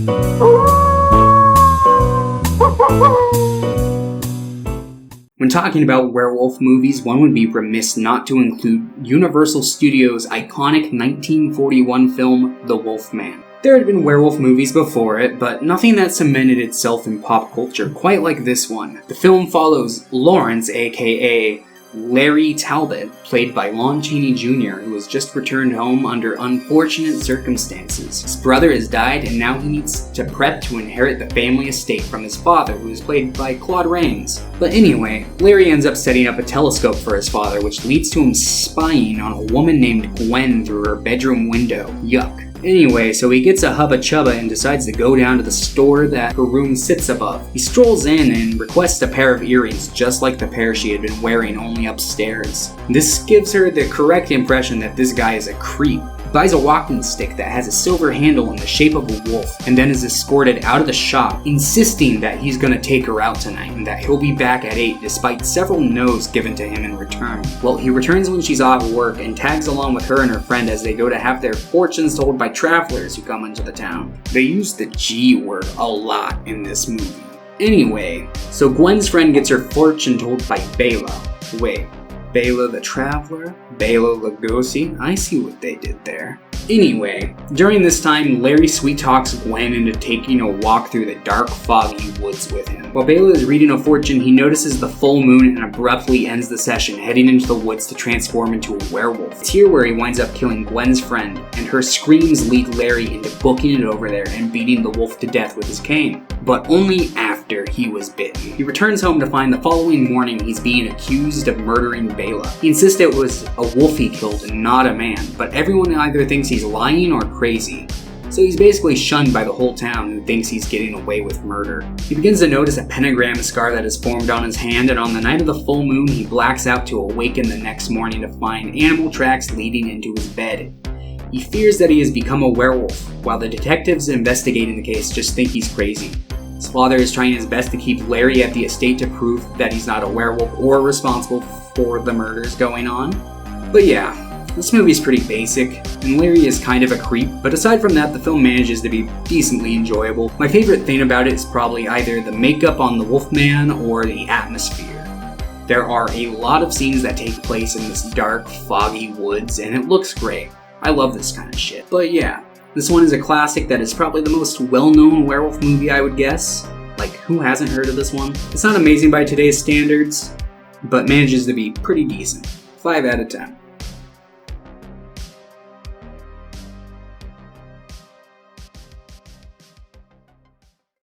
When talking about werewolf movies, one would be remiss not to include Universal Studios' iconic 1941 film, The Wolfman. There had been werewolf movies before it, but nothing that cemented itself in pop culture quite like this one. The film follows Lawrence, aka Larry Talbot, played by Lon Chaney Jr., who has just returned home under unfortunate circumstances. His brother has died, and now he needs to prep to inherit the family estate from his father, who is played by Claude Rains. But anyway, Larry ends up setting up a telescope for his father, which leads to him spying on a woman named Gwen through her bedroom window. Yuck. Anyway, so he gets a hubba chubba and decides to go down to the store that her room sits above. He strolls in and requests a pair of earrings just like the pair she had been wearing, only upstairs. This gives her the correct impression that this guy is a creep. He buys a walking stick that has a silver handle in the shape of a wolf, and then is escorted out of the shop, insisting that he's gonna take her out tonight and that he'll be back at 8 despite several no's given to him in return. Well, he returns when she's off work and tags along with her and her friend as they go to have their fortunes told by travelers who come into the town. They use the G word a lot in this movie. Anyway, so Gwen's friend gets her fortune told by Bela. Wait, Bela the Traveler? Bela Lugosi? I see what they did there. Anyway, during this time, Larry sweet talks Gwen into taking a walk through the dark, foggy woods with him. While Bela is reading a fortune, he notices the full moon and abruptly ends the session, heading into the woods to transform into a werewolf. It's here where he winds up killing Gwen's friend, and her screams lead Larry into booking it over there and beating the wolf to death with his cane. But only after he was bitten. He returns home to find the following morning he's being accused of murdering Bela. He insists it was a wolf he killed and not a man, but everyone either thinks he's lying or crazy. So he's basically shunned by the whole town who thinks he's getting away with murder. He begins to notice a pentagram scar that has formed on his hand, and on the night of the full moon he blacks out to awaken the next morning to find animal tracks leading into his bed. He fears that he has become a werewolf, while the detectives investigating the case just think he's crazy. His father is trying his best to keep Larry at the estate to prove that he's not a werewolf or responsible for the murders going on. But yeah, this movie is pretty basic, and Larry is kind of a creep, but aside from that, the film manages to be decently enjoyable. My favorite thing about it is probably either the makeup on the Wolfman or the atmosphere. There are a lot of scenes that take place in this dark, foggy woods, and it looks great. I love this kind of shit. But yeah, this one is a classic that is probably the most well-known werewolf movie, I would guess. Like, who hasn't heard of this one? It's not amazing by today's standards, but manages to be pretty decent. 5 out of 10.